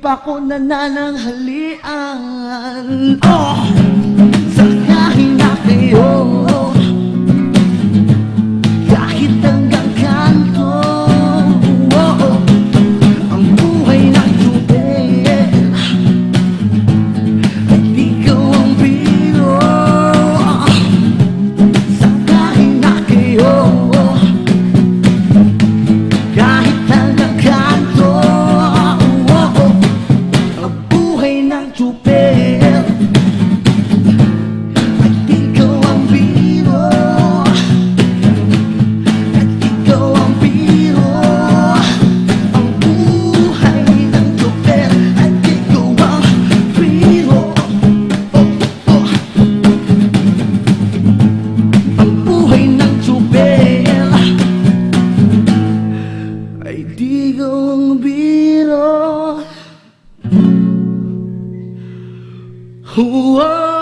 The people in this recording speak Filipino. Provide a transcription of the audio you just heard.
pa ko nanananghalian. Oh, sakahin na kayo kahit hanggang kanto. Oh, ang buhay ng tubig at ikaw ang biro. Sakahin na kayo kahit hanggang kanto. Ang buhay ng tubig at ikaw ang biro. At ikaw ang biro. Ang buhay ng tubig at ikaw ang biro. Ang buhay ng tubig ay di ko ang biro. Whoa.